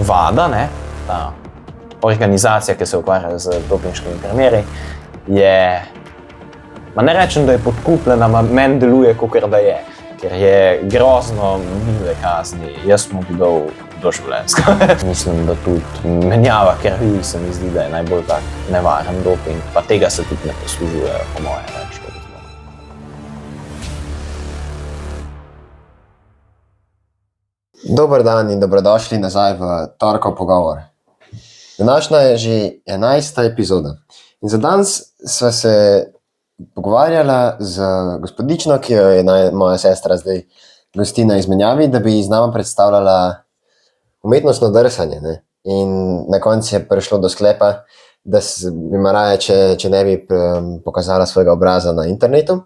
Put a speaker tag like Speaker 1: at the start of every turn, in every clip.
Speaker 1: VADA, ne, ta organizacija, ki se ukvarja z dopinškimi primeri, ne rečem, da je podkupljena, meni deluje, kakor da je, ker je grozno mile kazni. Jaz mu bi dal doživljenjsko. Mislim, da tudi menjava krvi se mi zdi, da je najbolj tak nevaren doping, pa tega se tudi ne poslužujejo, po moje več.
Speaker 2: Dober dan in dobrodošli nazaj v torkov pogovor. Današnja je že 11. epizoda. In za danes sva se pogovarjala z gospodično, ki jo je moja sestra zdaj gosti na izmenjavi, da bi z nama predstavljala umetnostno drsanje. Ne? In na koncu je prišlo do sklepa, da bi me raje, če ne bi pokazala svojega obraza na internetu.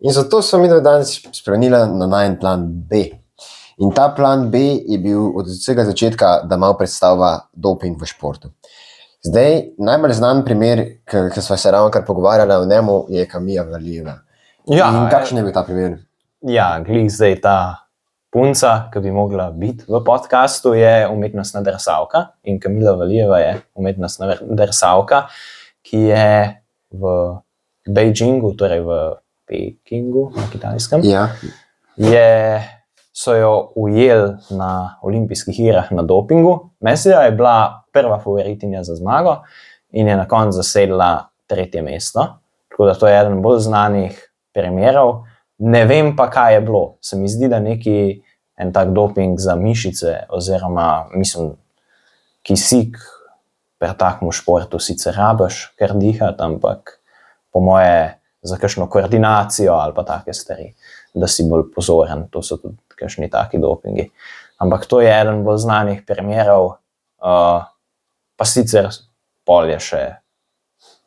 Speaker 2: In zato smo mi danes spremenila na najin plan B. In ta plan B je bil od vsega začetka, da malo predstavlja doping v športu. Zdaj, najbolj znan primer, ki sva se ravnokar pogovarjala o njemu, je Camilla Valieva.
Speaker 1: Ja,
Speaker 2: in kakšen je bil ta primer?
Speaker 1: Ja, glih zdaj ta punca, ki bi mogla biti v podcastu, je umetnostna drsalka in Camilla Valieva je umetnostna drsalka, ki je v Beijingu, torej v Pekingu na Kitajskem, so jo ujeli na olimpijskih igrah na dopingu. Mislim, da je bila prva favoritinja za zmago in je na koncu zasedla 3. mesto. Tako da to je eden bolj znanih primerov. Ne vem pa, kaj je bilo. Se mi zdi, da en tak doping za mišice oziroma, mislim, kisik pri takem športu sicer rabiš kar dihati, ampak po moje za kakšno koordinacijo ali pa take stvari, da si bolj pozoren. To so tudi kakšni taki dopingi. Ampak to je eden bolj znanih primerov, pa sicer pol je še,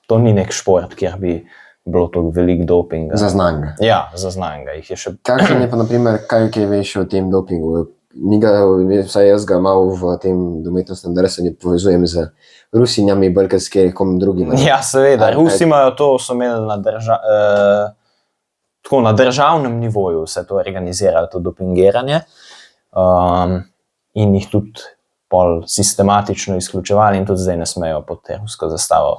Speaker 1: to ni nek šport, kjer bi bilo toliko veliko dopinga.
Speaker 2: Zaznanega.
Speaker 1: Ja, zaznanega.
Speaker 2: Kakšen je pa, na primer, kaj veš o tem dopingu? Vsaj jaz ga malo v tem umetnostnem drsanju povezujem z Rusinjami, bolj kot s kjerkom drugim.
Speaker 1: Ja, seveda. Rusi imajo to, so imeli na državnem nivoju vse to organizirali, to dopingiranje, in jih tudi pol sistematično izključevali in tudi zdaj ne smejo pod te rusko zastavo.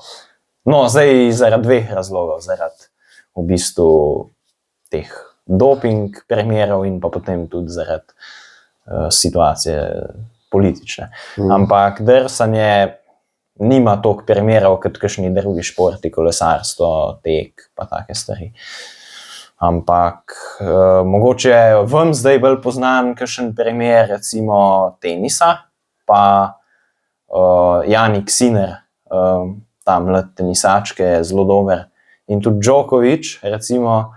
Speaker 1: No, zdaj zaradi 2 razlogov, zaradi v bistvu teh doping primerov in pa potem tudi zaradi situacije politične. Ampak drsanje nima toliko primerov kot kakšni drugi športi, kolesarstvo, tek pa take stvari. Ampak mogoče vam zdaj bolj poznan kakšen primer recimo tenisa, pa Jannik Sinner, ta mlad tenisač, ki je zelo dober, in tudi Djokovic, recimo,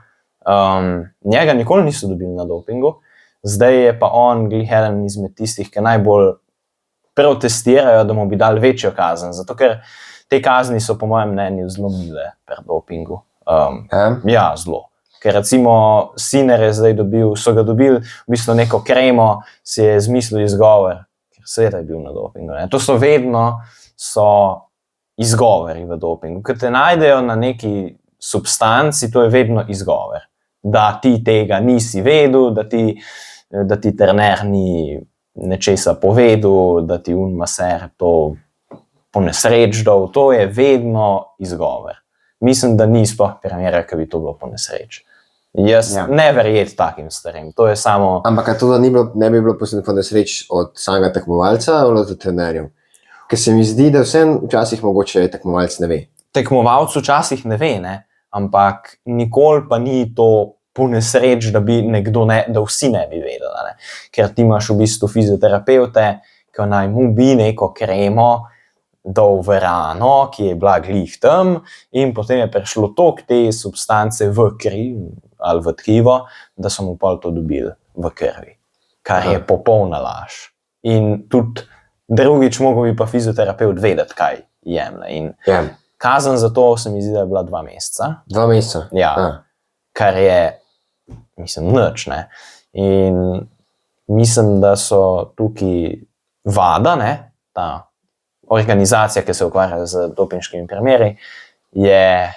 Speaker 1: njega nikoli niso dobili na dopingu, zdaj je pa on glih eden izmed tistih, ki najbolj protestirajo, da mu bi dali večjo kazen, zato ker te kazni so po mojem mnenju zelo mile pri dopingu. Ja, zelo. Ker recimo Sinner je zdaj so ga dobili v bistvu neko kremo, si je izmislil izgovor, ker seveda je bil na dopingu. Ne? To so vedno izgovori v dopingu. Ko te najdejo na neki substanci, to je vedno izgovor. Da ti tega nisi vedel, da ti trener ni nečesa povedal, da ti maser to po nesreč dal, to je vedno izgovor. Mislim, da ni sploh primera, ki bi to bilo po nesreč. Jaz ne verjeti takim stvarem, to je samo...
Speaker 2: Ampak to ne bi bilo po nesreč od samega tekmovalca ali od trenerjev? Ker se mi zdi, da včasih mogoče tekmovalc ne ve.
Speaker 1: Tekmovalc včasih ne ve, ne? Ampak nikoli pa ni to po nesreč, da vsi ne bi vedeli. Ne? Ker ti imaš v bistvu fizioterapeute, ki naj mu bi neko kremo dal v rano, ki je bila glih tam, in potem je prišlo toliko te substance v kri ali v tkivo, da so mu pol to dobili v krvi, kar je popolna laž. In tudi drugič mogel bi pa fizioterapeut vedeti, kaj jemlje. In kazen za to se mi zdi, da je bila 2 meseca.
Speaker 2: 2 meseca?
Speaker 1: Ja, kar je, mislim, nič, ne. In mislim, da so tukaj VADA, ne, ta organizacija, ki se ukvarja z dopinškimi primeri, je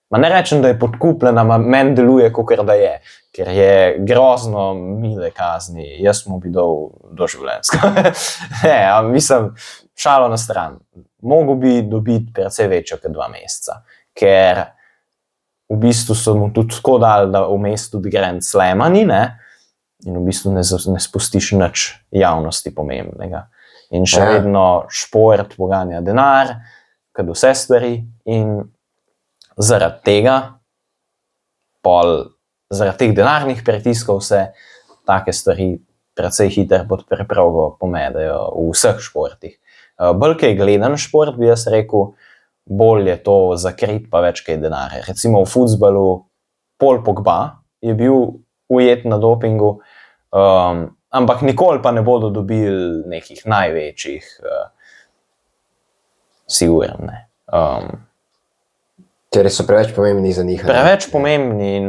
Speaker 1: Ma ne rečem, da je podkupljena, meni deluje, kot da je, ker je grozno mile kazni. Jaz mu bi dal doživljenjsko. Ne, mislim, šalo na stran. Mogo bi dobiti precej večjo kot 2 meseca, ker v bistvu so mu tudi tako dali, da vmes tudi Grand Slama ni, ne? In v bistvu ne spustiš nič javnosti pomembnega. In še vedno šport poganja denar, kot vse stvari, in zaradi tega, zaradi teh denarnih pritiskov se take stvari precej hitro pod preprogo pomedejo v vseh športih. Bolj kaj gledan šport, bi jaz rekel, bolj je to zakrit pa več kaj denarja. Recimo v fuzbalu Paul Pogba je bil ujet na dopingu, ampak nikoli pa ne bodo dobili nekih največjih, sigurno ne.
Speaker 2: Ker so preveč pomembni za njih.
Speaker 1: Preveč pomembni in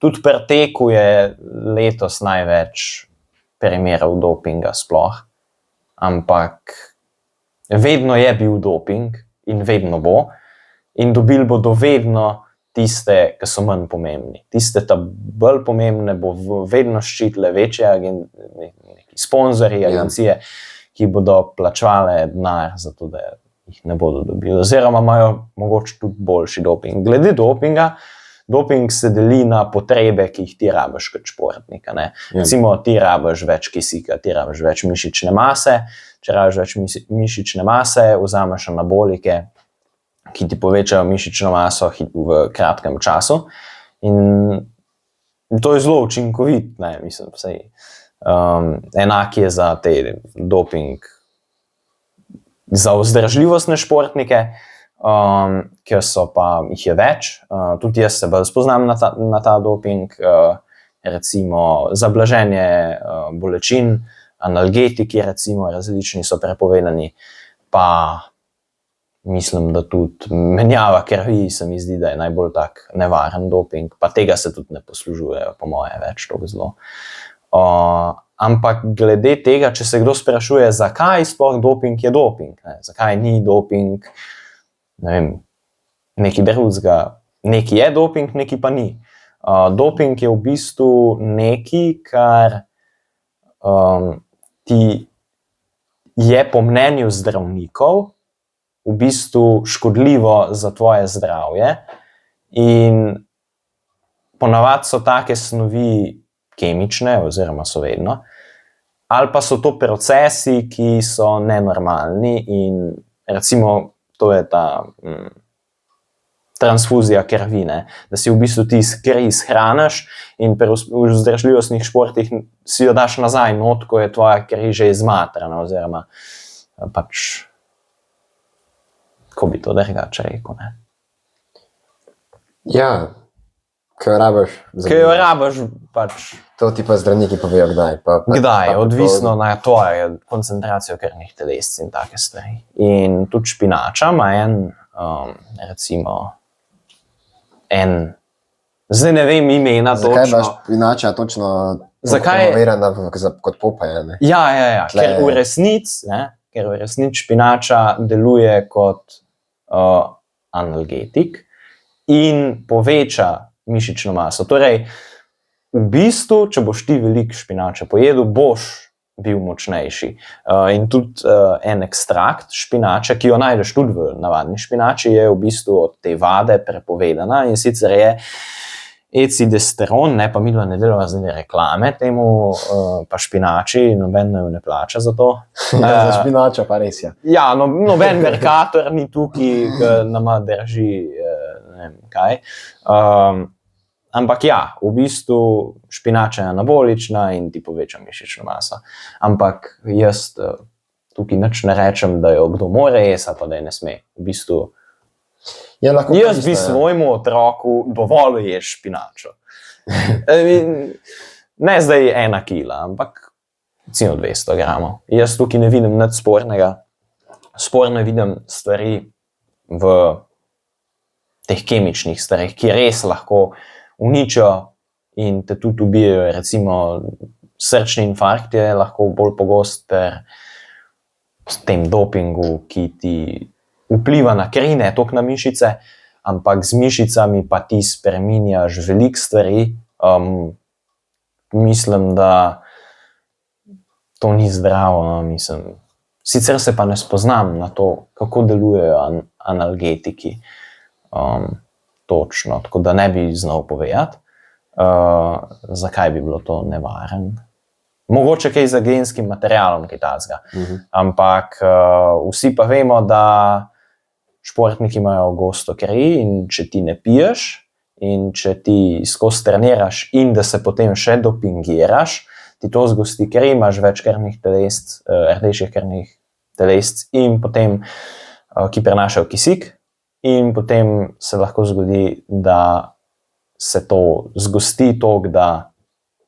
Speaker 1: tudi pri teku je letos največ primerov dopinga sploh, ampak vedno je bil doping in vedno bo in dobili bodo vedno tiste, ki so manj pomembni. Tiste ta bolj pomembne bo vedno ščitile večje neki sponzorji, agencije, ki bodo plačevale denar za to, da jih ne bodo dobili. Oziroma imajo mogoče tudi boljši doping. Glede dopinga, doping se deli na potrebe, ki jih ti rabiš kot športnik. Recimo, ti rabiš več kisika, ti rabiš več mišične mase. Če rabiš več mišične mase, vzameš anabolike, ki ti povečajo mišično maso v kratkem času. In to je zelo učinkovit, ne, mislim, vsej. Enak je za te doping, za vzdržljivostne športnike, ker so pa jih je več. Tudi jaz se bolj spoznam na ta doping, recimo za blaženje bolečin, analgetiki recimo različni so prepovedani, pa mislim, da tudi menjava krvi se mi zdi, da je najbolj tak nevaren doping, pa tega se tudi ne poslužujejo, po moje več tako zelo. Ampak glede tega, če se kdo sprašuje, zakaj sploh doping je doping, ne? Zakaj ni doping, ne vem, nekaj drugega, nekaj je doping, nekaj pa ni. Doping je v bistvu nekaj, kar ti je po mnenju zdravnikov v bistvu škodljivo za tvoje zdravje in ponavadi so take snovi kemične, oziroma so vedno, ali pa so to procesi, ki so nenormalni in recimo to je ta transfuzija krvi, ne? Da si v bistvu ti kri shraniš in v vzdržljivostnih športih si jo daš nazaj not, ko je tvoja kri že izmatrana, oziroma pač ko bi to drugače rekel, ne?
Speaker 2: Ja, ko jo rabiš.
Speaker 1: Ko jo rabiš, pač.
Speaker 2: To ti pa zdravniki povejo kdaj.
Speaker 1: Kdaj, odvisno na tvojo koncentracijo krvnih telesc in take stvari. In tudi špinača ima recimo zdaj ne vem imena točno.
Speaker 2: Zakaj imaš špinača točno promovirana kot Popeye, ne?
Speaker 1: Ja, ker v resnici, špinača deluje kot analgetik in poveča mišično maso. Torej, v bistvu, če boš ti veliko špinače pojedel, boš bil močnejši. In tudi en ekstrakt špinače, ki jo najdeš tudi v navadni špinači, je v bistvu od te vade prepovedana in sicer je ecidesteron, ne pa midva ne delava zdaj reklame temu, pa špinači, noben jo ne plača za to.
Speaker 2: Za špinača pa res je.
Speaker 1: Ja, noben merkator ni tukaj, ki nama drži ne vem kaj. Ampak ja, v bistvu špinača je anabolična in ti poveča mišično maso. Ampak jaz tukaj nič ne rečem, da jo kdo more jesti, pa da je ne sme. V bistvu jaz bi svojemu otroku dovolj ješ špinačo. Ne zdaj 1 kila, ampak recimo 200 gramov. Jaz tukaj ne vidim nič spornega. Sporno vidim stvari v teh kemičnih stvarih, ki res lahko uničijo in te tudi ubijajo. Recimo srčni infarkt je lahko bolj pogost s tem dopingu, ki ti vpliva na kri, ne toliko na mišice, ampak z mišicami pa ti spreminjaš veliko stvari. Mislim, da to ni zdravo. No? Mislim, sicer se pa ne spoznam na to, kako delujejo analgetiki. Točno, tako da ne bi znal povedati, zakaj bi bilo to nevaren. Mogoče kaj za genskim materialom, kaj takega. Ampak vsi pa vemo, da športniki imajo gosto kri in če ti ne piješ in če ti skozi treniraš in da se potem še dopingiraš, ti to zgosti kri, imaš več krvnih telesc, rdečih krvnih telesc in potem, ki prenašajo kisik. In potem se lahko zgodi, da se to zgosti toliko, da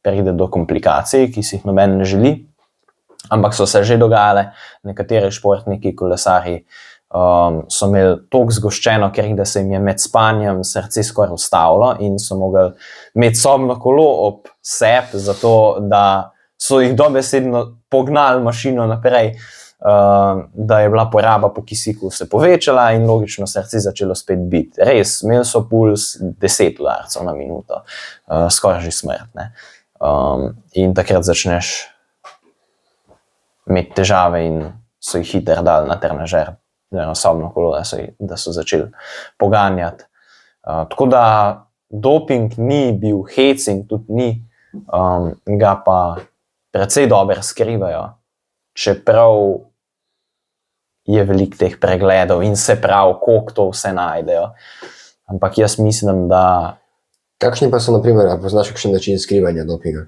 Speaker 1: pride do komplikacij, ki si jih noben ne želi. Ampak so se že dogajale, nekateri športniki, kolesarji so imeli toliko zgoščeno kri, da se jim je med spanjem srce skoraj ustavilo in so mogli imeti sobno kolo ob sebi, zato da so jih dobesedno pognali mašino naprej. Da je bila poraba po kisiku se povečala in logično srce začelo spet biti. Res, imeli so puls 10 udarcev na minuto, skoraj že smrt. Ne? In takrat začneš imeti težave in so jih hitro dali na trenažer, na sobno kolo, da so začeli poganjati. Tako da doping ni bil hec in tudi ni, ga pa precej dobro skrivajo. Čeprav je veliko teh pregledov in se pravi, koliko to vse najdejo. Ampak jaz mislim, da...
Speaker 2: Kakšni pa so, na primer, a poznaš kakšen način skrivanja dopinga?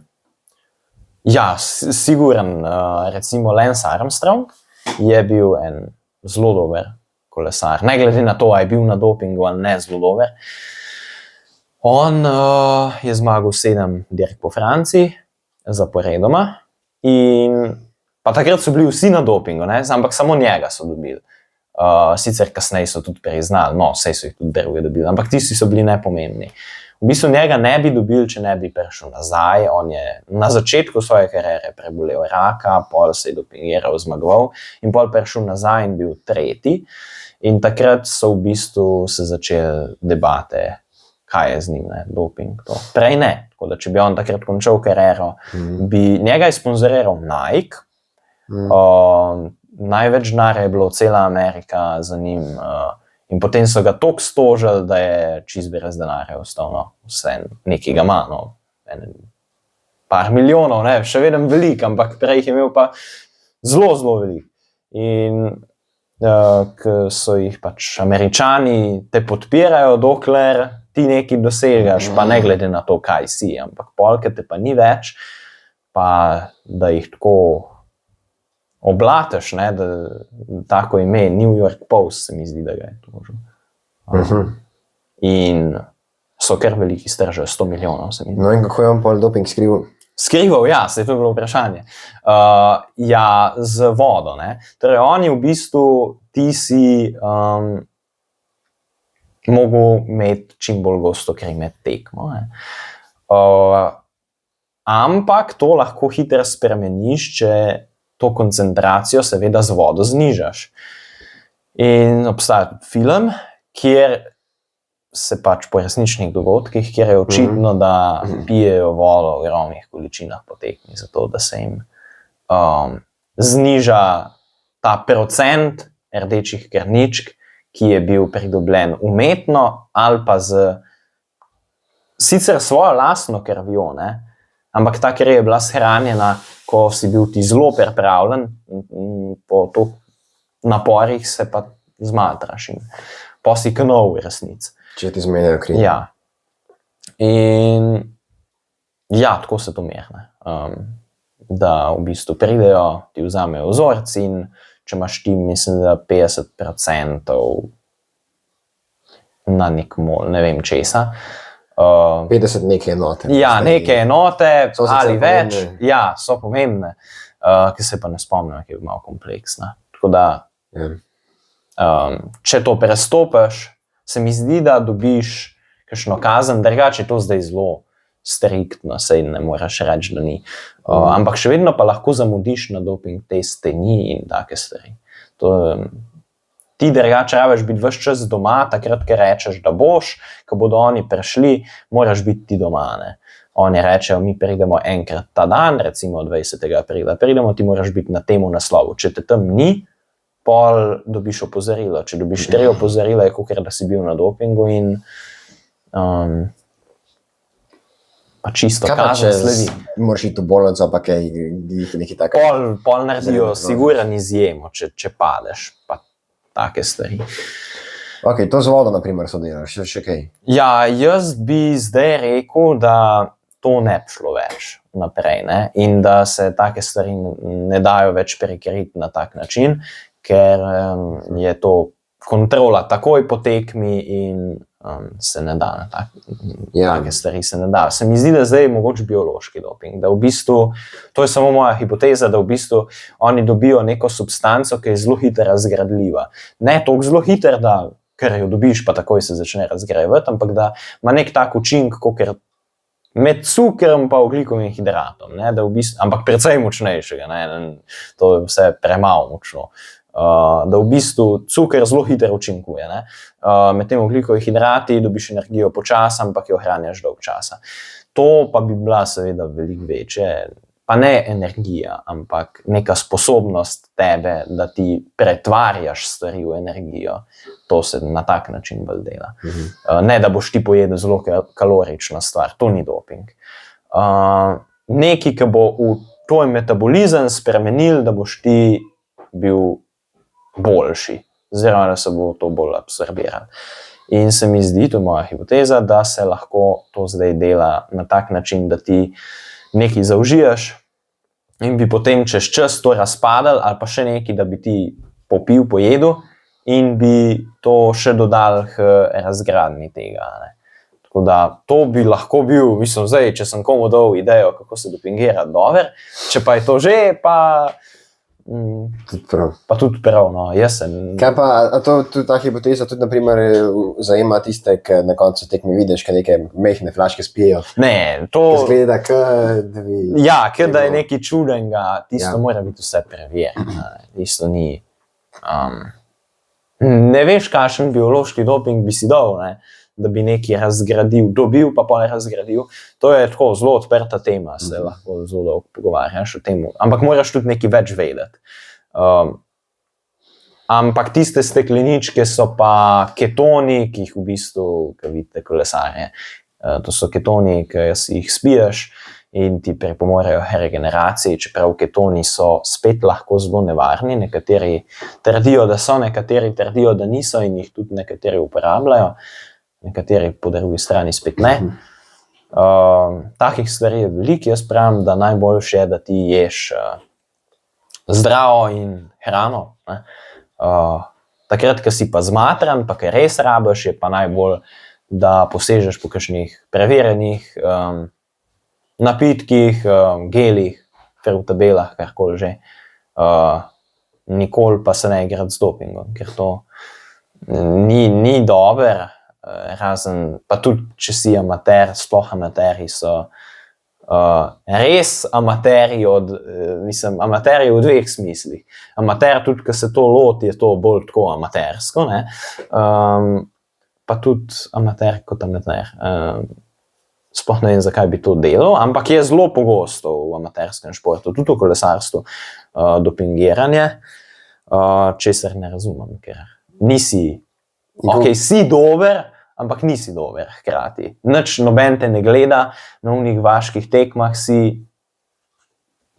Speaker 1: Ja, siguren. Recimo Lance Armstrong je bil en zelo dober kolesar. Ne glede na to, a je bil na dopingu ali ne, zelo dober. On je zmagal 7 dirk po Franciji zaporedoma. In pa takrat so bili vsi na dopingu, ne? Ampak samo njega so dobili. Sicer kasneje so tudi priznali, no, saj so jih tudi drugi dobili, ampak tisti so bili nepomembni. V bistvu njega ne bi dobili, če ne bi prišel nazaj. On je na začetku svoje kariere prebolel raka, pol se je dopingiral, zmagoval in pol prišel nazaj in bil 3. In takrat so v bistvu se začeli debate, kaj je z njim, ne, doping. To. Prej ne. Tako da, če bi on takrat končal kariero, bi njega izsponzoriral Nike. Največ denarja je bilo cela Amerika za njim in potem so ga toliko stožili, da je čisto brez denarja ostal. No. Vse nekaj ga ima, no. Par milijonov, ne, še vedno veliko, ampak prej jih je imel pa zelo, zelo veliko. In ko so jih pač Američani te podpirajo, dokler ti nekaj dosegaš, pa ne glede na to, kaj si, ampak polke te pa ni več, pa da jih tako oblataš, ne, da tako ime, New York Post se mi zdi, da ga je tožil. In so kar veliki stržajo, 100 milijonov se mi zdi.
Speaker 2: No in kako je on pol doping skrival?
Speaker 1: Skrival, ja, se je to bilo vprašanje. Ja, z vodo, ne. Torej, oni v bistvu, ti si mogel imeti čim bolj gosto kri med tekmo, ne. Ampak to lahko hitro spremeniš, če to koncentracijo seveda z vodo znižaš. In obstaja film, kjer se pač po resničnih dogodkih, kjer je očitno, da pijejo vodo v ogromnih količinah po tekmi, zato da se jim zniža ta procent rdečih krvničk, ki je bil pridobljen umetno ali pa sicer svojo lastno krvjo, ne? Ampak ta kri je bila shranjena, ko si bil ti zelo pripravljen, po toliko naporih se pa zmatraš in pa si knov v resnici.
Speaker 2: Če ti zmenjajo kri.
Speaker 1: Ja. In ja, tako se to merne. Da v bistvu pridejo, ti vzamejo vzorci in če imaš ti, mislim, da 50% na nek mol, ne vem česa.
Speaker 2: 50 neke enote.
Speaker 1: Ja, neke enote ali več.
Speaker 2: Pomembne.
Speaker 1: Ja, so pomembne, ki se pa ne spomnim, ki je malo kompleksna. Tako da, če to prestopiš, se mi zdi, da dobiš kakšno kazen, drugače je to zdaj zelo striktno, sej ne moreš reči, da ni. Ampak še vedno pa lahko zamudiš na doping teste, ni in take stvari. To ti drugače rabiš biti ves čas doma, takrat, ker rečeš, da boš, ko bodo oni prišli, moraš biti ti doma, ne. Oni rečejo, mi pridemo enkrat ta dan, recimo 20. aprila, pridemo, ti moraš biti na temu naslovu. Če te tam ni, pol dobiš opozorilo. Če dobiš 3 opozorila, je kakor da si bil na dopingu in pa čisto kazen sledi.
Speaker 2: Moraš iti v bolnico, pa kaj nekaj takega.
Speaker 1: Pol naredijo siguran izjemo, če padeš, pa take stvari.
Speaker 2: Ok, to z vodo, na primer, so delaš, še kaj?
Speaker 1: Ja, jaz bi zdaj rekel, da to ne bi šlo več naprej, ne? In da se take stvari ne dajo več prekriti na tak način, ker je to kontrola takoj po tekmi in se ne da na take stvari se ne da. Se mi zdi, da zdaj je mogoče biološki doping, da v bistvu, to je samo moja hipoteza, da v bistvu oni dobijo neko substanco, ki je zelo hitro razgradljiva. Ne toliko zelo hitro, da ker jo dobiš, pa takoj se začne razgrajevati, ampak da ima nek tak učink, kakor med cukrom pa ogljikovim hidratom, ne, da v bistvu, ampak precej močnejšega, ne, to je vse premalo močno. Da v bistvu cuker zelo hitro učinkuje, ne. Med tem oglikovi hidrati dobiš energijo počasi, ampak jo ohranjaš dolgo časa. To pa bi bila seveda veliko večje, pa ne energija, ampak neka sposobnost tebe, da ti pretvarjaš stvari v energijo. To se na tak način bolj dela. Ne, da boš ti pojedel zelo kalorična stvar, to ni doping. Nekaj, ki bo v tvoj metabolizem spremenil, da boš ti bil boljši, oziroma da se bo to bolj absorbiral. In se mi zdi, to je moja hipoteza, da se lahko to zdaj dela na tak način, da ti nekaj zaužiješ in bi potem čez čas to razpadal ali pa še nekaj, da bi ti popil, pojedel in bi to še dodal k razgradnji tega, ne. Tako da to bi lahko bil, mislim zdaj, če sem komu dal idejo, kako se dopingira, dober, če pa je to že, pa tudi prav, no, jaz sem...
Speaker 2: Kaj pa, a to ta hipoteza tudi, na primer, zajema tiste, ki na koncu tekme vidiš, ki neke mehne flaške spijejo?
Speaker 1: Ne, to...
Speaker 2: Zgleda, da bi...
Speaker 1: Ja, ker da je nekaj čudenega, tisto mora biti vse preverjeno, tisto ni... Ne veš, kakšen biološki doping bi si dal, ne, da bi nekaj razgradil, dobil pa ne razgradil. To je tako zelo odprta tema, se lahko zelo dolgo pogovarjaš o tem, ampak moraš tudi nekaj več vedeti. Ampak tiste stekleničke so pa ketoni, ki jih v bistvu, ki vidite kolesarje, to so ketoni, ki jih spiješ in ti pripomorejo k regeneraciji, čeprav ketoni so spet lahko zelo nevarni, nekateri trdijo, da so, nekateri trdijo, da niso in jih tudi nekateri uporabljajo, nekateri po drugi strani spet ne. Takih stvari je veliko, jaz pravim, da najboljše je, da ti ješ zdravo in hrano, ne. Takrat, ko si pa zmatran, pa ker res rabiš, je pa najbolj, da posežeš po kakšnih preverjenih napitkih, gelih, frutabelah, karkoli že. Nikoli pa se ne igrati z dopingom, ker to ni dober, razen, pa tudi, če si amater, sploh amaterji so res amaterji amaterji v dveh smislih. Amater tudi, ko se to loti, je to bolj tako amatersko, ne, pa tudi amater kot amater. Sploh ne vem, zakaj bi to delal, ampak je zelo pogosto v amaterskem športu, tudi v kolesarstvu, dopingiranje, česar ne razumem, ker nisi, si dober, ampak nisi dober hkrati. Nič noben te ne gleda, na unih vaških tekmah si,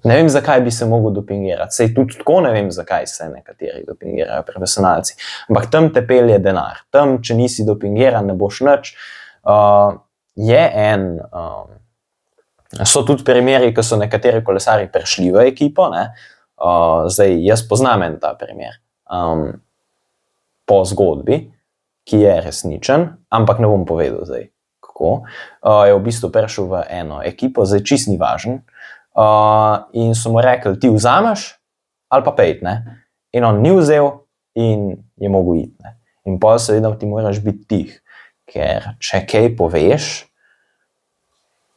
Speaker 1: ne vem, zakaj bi se mogel dopingirati, sej tudi tako ne vem, zakaj se nekateri dopingirajo, profesionalci, ampak tam te pelje denar, tam, če nisi dopingiran, ne boš nič. So tudi primeri, ko so nekateri kolesarji prišli v ekipo, ne, zdaj jaz poznam en ta primer, po zgodbi, ki je resničen, ampak ne bom povedal zdaj, kako, je v bistvu prišel v eno ekipo, zdaj čist ni važen, in so mu rekli, ti vzameš ali pa pejt, ne, in on ni vzel in je mogel iti, ne, in pol seveda ti moraš biti tih, ker če kaj poveš,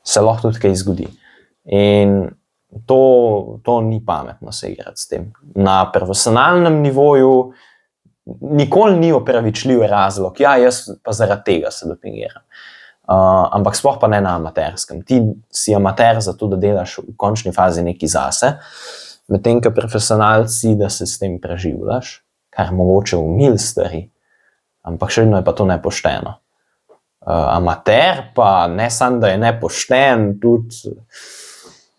Speaker 1: se lahko tudi kaj zgodi. In to ni pametno se igrati s tem. Na profesionalnem nivoju nikoli ni opravičljiv razlog, ja, jaz pa zaradi tega se dopingiram. Ampak sploh pa ne na amaterskem. Ti si amater zato, da delaš v končni fazi nekaj zase, medtem ko profesionalci, da se s tem preživljaš, kar mogoče v mil stvari, ampak še vedno je pa to nepošteno. Amater pa ne samo, da je nepošten, tudi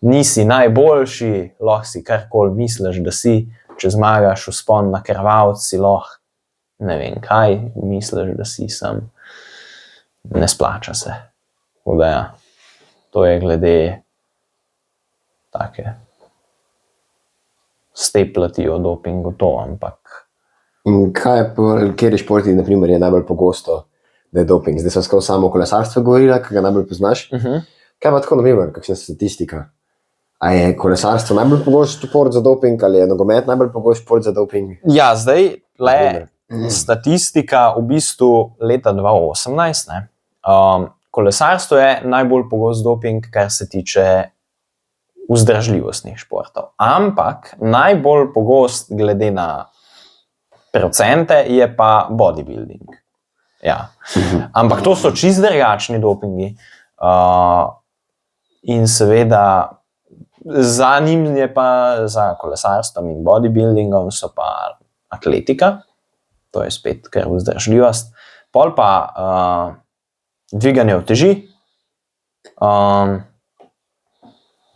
Speaker 1: nisi najboljši, lahko si karkoli misliš, da si, če zmagaš vzpon na krvavec, si lahko ne vem kaj, misliš, da si sam, ne splača se. Da, ja, to je glede take steplati o dopingu to, ampak...
Speaker 2: In kateri športi, na primer, je najbolj pogosto, da je doping? Zdaj smo samo o kolesarstvu govorila, ki ga najbolj poznaš. Kaj pa tako, na primer, kakšna statistika? A je kolesarstvo najbolj pogost šport za doping, ali je nogomet najbolj pogost šport za doping?
Speaker 1: Ja, zdaj, statistika v bistvu leta 2018, ne? Kolesarstvo je najbolj pogost doping, kar se tiče vzdržljivostnih športov. Ampak najbolj pogost glede na procente je pa bodybuilding. Ja. Ampak to so čisto drugačni dopingi. In seveda za njim je pa, za kolesarstvom in bodybuildingom so pa atletika, to je spet kar vzdržljivost, pol pa dviganje uteži,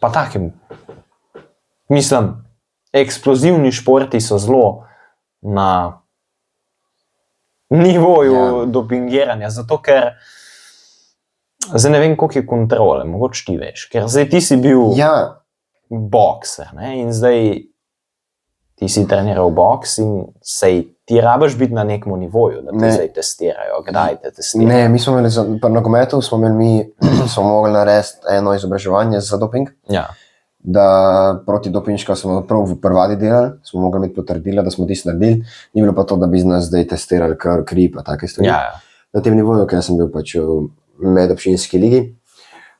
Speaker 1: pa takim, mislim, eksplozivni športi so zelo na nivoju dopingiranja, zato ker zdaj ne vem, koliko je kontrole, mogoče ti veš, ker zdaj ti si bil bokser, ne, in zdaj ti si treniral boks in sej ti rabiš biti na nekem nivoju, da te zdaj testirajo, kdaj te testirajo.
Speaker 2: Ne, mi smo imeli, pri nogometu smo mogli narediti eno izobraževanje za doping, da proti dopinška smo prav v prvadi delali, smo mogli imeti potrdila, da smo tisto naredili, ni bilo pa to, da bi nas zdaj testirali kri pa take stvari. Na tem nivoju, ker sem bil pač v medobčinski ligi.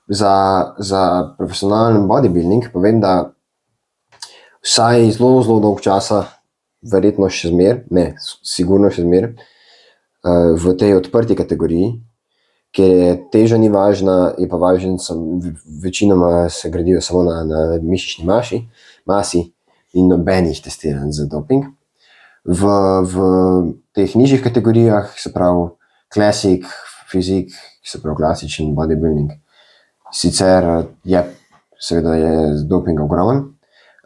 Speaker 2: Za profesionalen bodybuilding pa vem, da vsaj zelo, zelo dolg časa, verjetno še zmer, ne, sigurno še zmer, v tej odprti kategoriji, ker je teža ni važna, je pa važen, večinoma se gradijo samo na mišični masi in nobenih testiranj za doping. V teh nižjih kategorijah, se pravi classic, fizik, se pravi klasičen bodybuilding, sicer je, seveda je doping ogromen,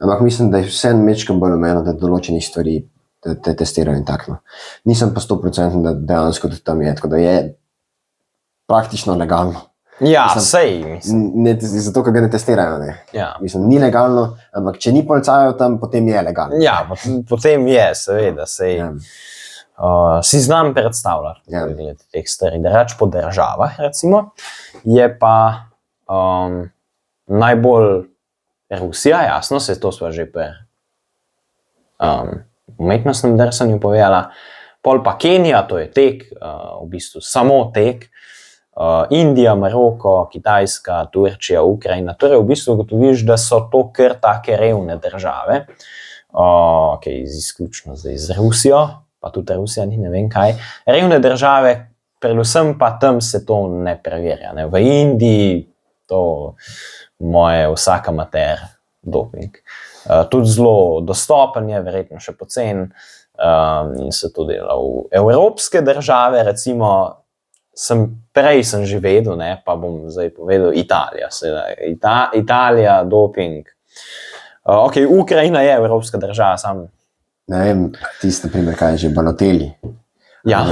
Speaker 2: ampak mislim, da je vse mečkam bolj omejeno, da določenih stvari te testirajo in tako. Nisem pa 100%, da dejansko tudi tam je, tako da je praktično legalno.
Speaker 1: Ja, sej.
Speaker 2: Zato, ker ga ne testirajo. Ne.
Speaker 1: Ja.
Speaker 2: Mislim, ni legalno, ampak če ni policajev tam, potem je legalno.
Speaker 1: Ja, potem je, seveda, sej. Si znam predstavljati glede teh stvari, da reč po državah, recimo, je pa najbolj Rusija, jasno, se to sva že pri umetnostnem drsanju povedala, pol pa Kenija, to je tek, v bistvu samo tek, Indija, Maroko, Kitajska, Turčija, Ukrajina, torej v bistvu gotoviš, da so to kar take revne države, izključno zdaj z Rusijo, pa tudi Rusija ni ne vem kaj, revne države, predvsem pa tam se to ne preverja, ne? V Indiji to moje vsak amater doping. Tudi zelo dostopen je, verjetno še pocen, in se to dela v evropske države, recimo, prej sem že vedel, ne, pa bom zdaj povedal Italija. Italija, doping. Ukrajina je evropska država, sam.
Speaker 2: Ne vem, tisti, na primer, kaj je že Balotelli.
Speaker 1: Ja.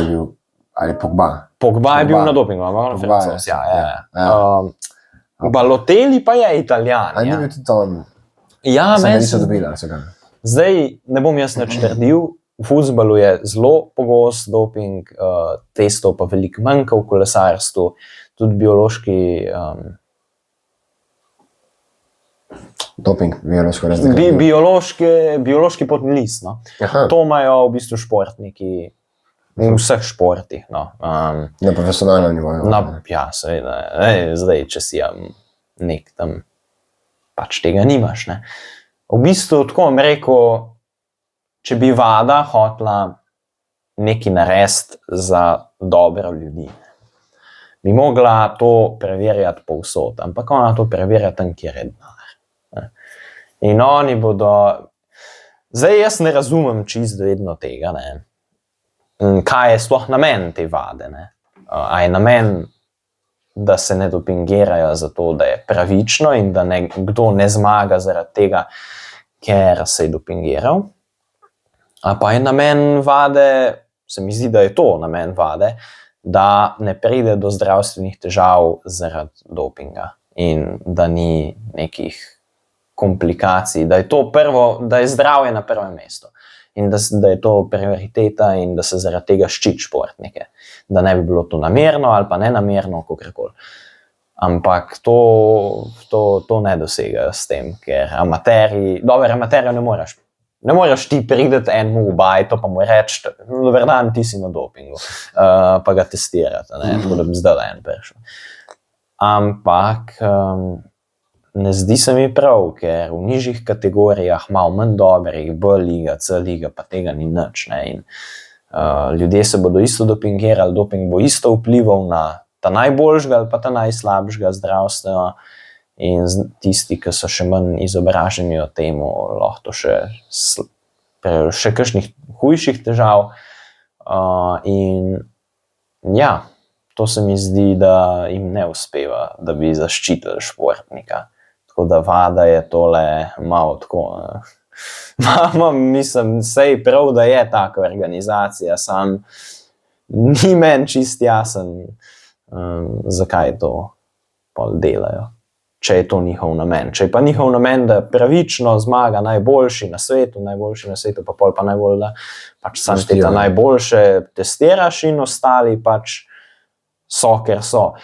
Speaker 2: Ali Pogba.
Speaker 1: Pogba je bil na dopingu, ampak Francos, Balotelli pa je Italijan.
Speaker 2: A ni bil tudi on?
Speaker 1: Ja,
Speaker 2: meni so dobili, so ga.
Speaker 1: Zdaj, ne bom jaz nič trdil, v fuzbalu je zelo pogost doping, testov pa veliko manjka v kolesarstvu, tudi biološki...
Speaker 2: Doping, biološko razdeljeno.
Speaker 1: Biološki potni list, no. To imajo v bistvu športniki v vseh športih, no.
Speaker 2: Na profesionalnem nivoju.
Speaker 1: Ja, seveda. Zdaj, če si nek tam, pač tega nimaš, ne. V bistvu, tako bom rekel, če bi VADA hotela nekaj narediti za dobro ljudi. Bi mogla to preverjati povsod, ampak ona to preverja tam, kjer je denar. In oni bodo... Zdaj jaz ne razumem čisto vedno tega, ne. Kaj je sploh namen te vade, ne. A je namen, da se ne dopingirajo zato, da je pravično in da kdo ne zmaga zaradi tega, ker se je dopingiral. A pa je namen vade, se mi zdi, da je to namen vade, da ne pride do zdravstvenih težav zaradi dopinga in da ni nekih komplikacij, da je to da je zdravje na prvem mestu in da je to prioriteta in da se zaradi tega ščiti športnike. Da ne bi bilo to namerno ali pa nenamerno, kakorkoli. Ampak to ne dosegajo s tem, ker amaterji ne moreš ti prideti enemu v bajto pa mu reči, dober dan, ti si na dopingu, pa ga testirati, ne, tako da bi zdaj en prišel. Ampak ne zdi se mi prav, ker v nižjih kategorijah malo manj dobrih, B liga, C liga, pa tega ni nič, ne, in ljudje se bodo isto dopingirali, doping bo isto vplival na ta najboljšega ali pa ta najslabšega zdravstveno in tisti, ki so še manj izobraženi o temu, lahko to še kakšnih hujših težav. In ja, to se mi zdi, da jim ne uspeva, da bi zaščitili športnika. Tako da vada je tole malo tako. Mislim, sej prav, da je taka organizacija, sam ni meni čist jasen, zakaj to pol delajo. Če je to njihov namen. Če je pa njihov namen, da pravično zmaga najboljši na svetu, pa pol pa najbolj, da pač sam te najboljše testiraš in ostali pač so, ker so.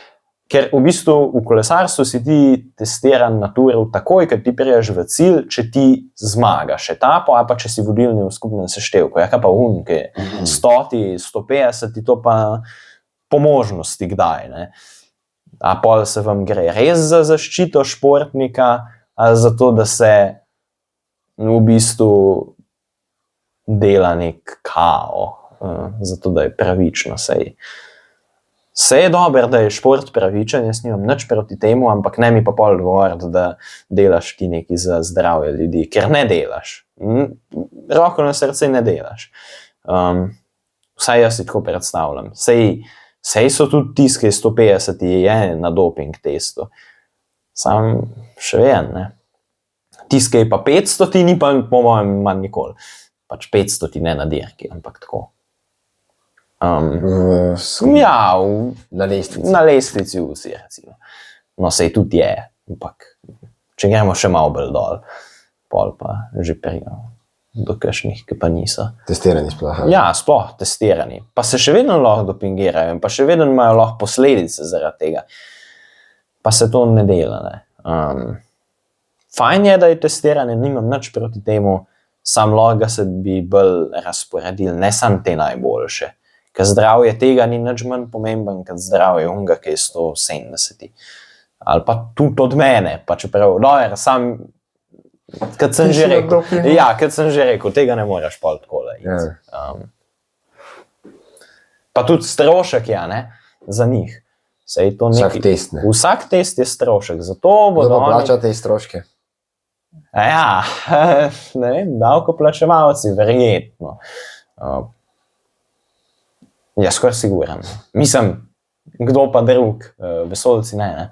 Speaker 1: Ker v bistvu v kolesarstvu si ti testiran na turu takoj, ker ti priješ v cilj, če ti zmagaš etapo, ali pa če si vodilni v skupnem seštevku. Ja, kaj pa ki 100, 150, to pa po možnosti kdaj, ne. A pol se vam gre res za zaščito športnika, ali zato, da se v bistvu dela nek kao, zato, da je pravično. Sej je dobro, da je šport pravičen, jaz nimam nič proti temu, ampak ne mi pa pol govoriti, da delaš ti nekaj za zdravje ljudi, ker ne delaš. Roko na srce ne delaš. Vsaj jaz si tako predstavljam. Sej so tudi tiskaj 150 je na doping testu. Sam še vem, ne. Tiskaj pa 500 ti ni pa po mojem manj nikoli. Pač 500 ti ne na dirki, ampak tako. Ja,
Speaker 2: na lestvici.
Speaker 1: Na lestvici vsi, recimo. No, sej tudi je, ampak če gremo še malo bolj dol, pol pa že prijo. Do kakšnih, ki pa niso.
Speaker 2: Testirani sploh.
Speaker 1: Ja, sploh testirani. Pa se še vedno lahko dopingirajo in pa še vedno imajo lahko posledice zaradi tega. Pa se to ne dela, ne. Fajn je, da je testiranje, nimam nič proti temu, sam lahko ga se bi bolj razporedili, ne samo te najboljše. Ker zdravje tega ni nič manj pomemben, kot zdravje onega, ki je 170. Ali pa tudi od mene, pa čeprav, sam Kad sem že rekel, tega ne moreš pol takole iti. Pa tudi strošek je, ne, za njih.
Speaker 2: Vsak test, ne.
Speaker 1: Vsak test je strošek, zato bodo
Speaker 2: Kdo pa plača te stroške?
Speaker 1: Ja, ne vem, davkoplačevalci, verjetno. Ja, skoraj siguren. Mislim, kdo pa drug, vesoljci ne.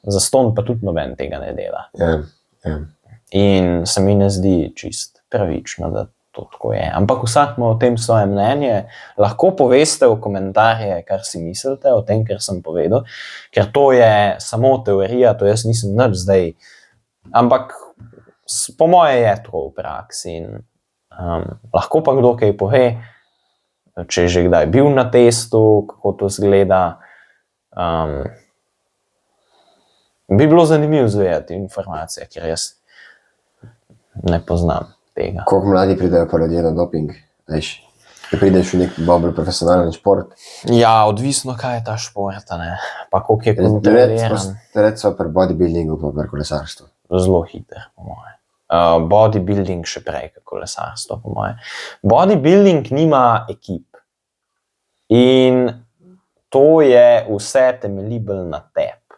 Speaker 1: Zastonj pa tudi noben tega ne dela. In se mi ne zdi čist pravično, da to tako je. Ampak vsak ima o tem svoje mnenje. Lahko poveste v komentarje, kar si mislite o tem, kar sem povedal, ker to je samo teorija, to jaz nisem nič zdaj. Ampak po moje je to v praksi. Lahko pa kdo kaj pove, če je že kdaj bil na testu, kako to zgleda. Bi bilo zanimivo zvedeti informacije, ker jaz ne poznam tega.
Speaker 2: Koliko mladi pridejo pa ljudje na doping? Veš, da prideš v nek bolj profesionalen šport?
Speaker 1: Ja, odvisno, kaj je ta šport, ne. Pa koliko je kontroliran.
Speaker 2: Recimo pri bodybuildingu pa pri kolesarstvu.
Speaker 1: Zelo hiter, po moje. Bodybuilding še prej, kot kolesarstvo, po moje. Bodybuilding nima ekip. In to je vse temelji bolj na tebi.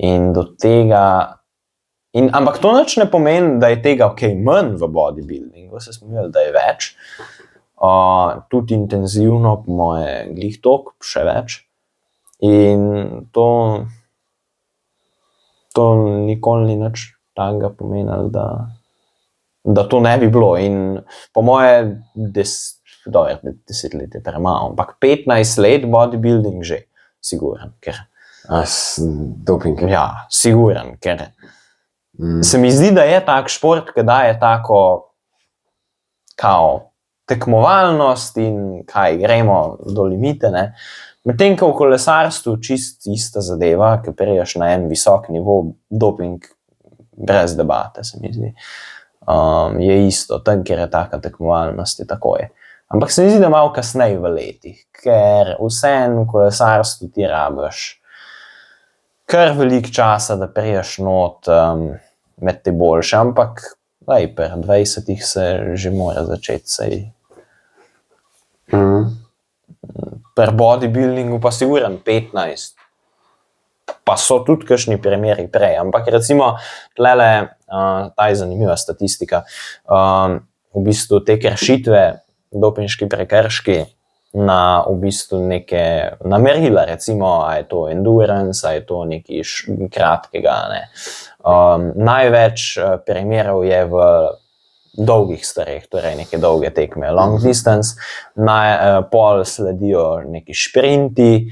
Speaker 1: In do tega. Ampak to nič ne pomeni, da je tega manj v bodybuildingu, se smo videli, da je več. Tudi intenzivno, po moje, glih toliko, še več. In to nikoli ni nič takega pomenilo, da to ne bi bilo. In po moje 10 let je premalo, ampak 15 let bodybuilding že, siguren.
Speaker 2: Doping.
Speaker 1: Ja, siguren, ker se mi zdi, da je tak šport, ki daje tako kao tekmovalnost in kaj, gremo do limite, ne. Medtem ko v kolesarstvu čist ista zadeva, ki priješ na en visok nivo, doping brez debate, se mi zdi. Je isto, tam, kjer je taka tekmovalnost, je tako je. Ampak se mi zdi, da malo kasneje v letih, ker vseeno v kolesarstvu ti rabiš kar veliko časa, da priješ not med te boljše, ampak pri 20 se že mora začeti. Pri bodybuildingu pa siguren 15, pa so tudi kakšni primeri prej, ampak recimo tlele, ta je zanimiva statistika, v bistvu te kršitve, dopinški prekrški na v bistvu neke merila, recimo, a je to endurance, a je to nekaj kratkega, ne. Največ primerov je v dolgih stvareh, torej neke dolge tekme, long distance, pol sledijo neki šprinti,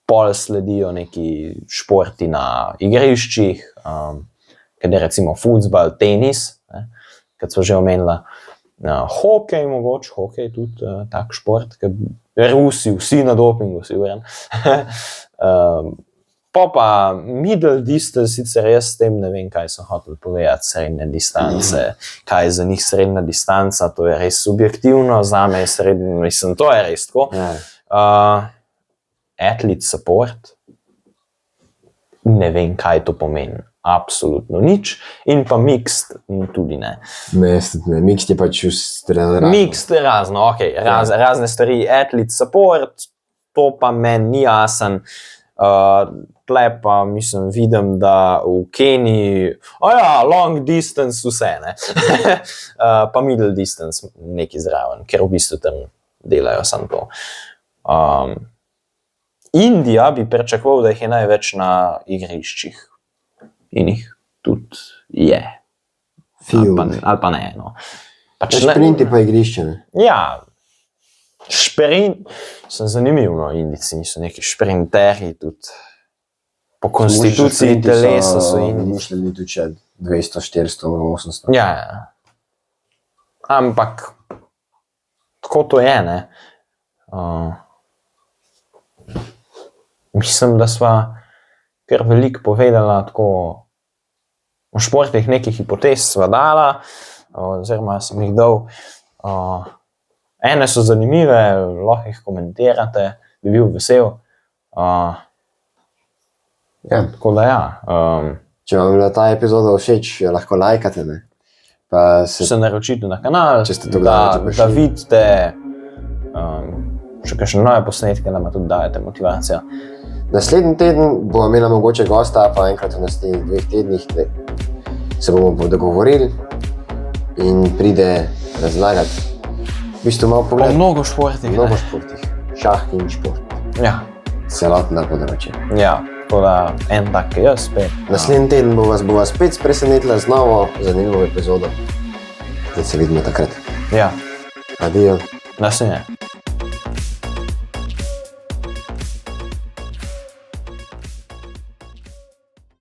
Speaker 1: pol sledijo neki športi na igriščih, kad je recimo futsbal, tenis, kad so že omenila, hokej mogoče, hokej tudi tak šport, ker Rusi, vsi na dopingu, siguren. Pa middle distance, sicer jaz s tem ne vem, kaj so hoteli povedati, srednje distance, kaj je za njih srednja distanca, to je res subjektivno, zame je srednja, mislim, to je res tako. Athlete support, ne vem, kaj to pomeni. Absolutno nič. In pa mixed tudi ne.
Speaker 2: Mixed je pač razno.
Speaker 1: Mixed je razno, ok. Razne stvari. Athlete support, to pa meni ni jasen. Tle pa mislim, vidim, da v Keniji, long distance vse, ne. Pa middle distance neki zraven, ker v bistvu tam delajo samo to. Indija bi pričakoval, da jih je največ na igriščih. In jih tudi je. Ali pa ne, no.
Speaker 2: Šprinti pa igrišče, ne?
Speaker 1: Ja, šprint, sem zanimiv, no, Indijci niso neki šprinterji, tudi po konstituciji telesa so Indijci.
Speaker 2: Mišljeni tudi 200, 400, 800.
Speaker 1: Ja, ampak tako to je, ne. Mislim, da sva kar veliko povedala tako o športih, nekih hipotez sva dala, oziroma sem jih dal. Ene so zanimive, lahko jih komentirate, bi bil vesel. Tako da ja.
Speaker 2: Če vam je bila ta epizoda všeč, jo lahko lajkate, ne? Pa
Speaker 1: se naročite na kanal,
Speaker 2: da
Speaker 1: vidite še kakšne nove posnetke, da me tudi dajete motivacijo.
Speaker 2: Naslednji teden bomo imela mogoče gosta, pa enkrat v naslednjih 2 tednih se bomo dogovorili in pride razlagati. V bistvu malo pogled.
Speaker 1: O mnogo športih.
Speaker 2: Mnogo športih. Šah in šport.
Speaker 1: Ja.
Speaker 2: Celotna področje.
Speaker 1: Ja, to da en tak jaz spet.
Speaker 2: Naslednji teden bo vas spet presenetila z novo zanimivo epizodo. Da se vidimo takrat.
Speaker 1: Ja.
Speaker 2: Adijo.
Speaker 1: Naslednje.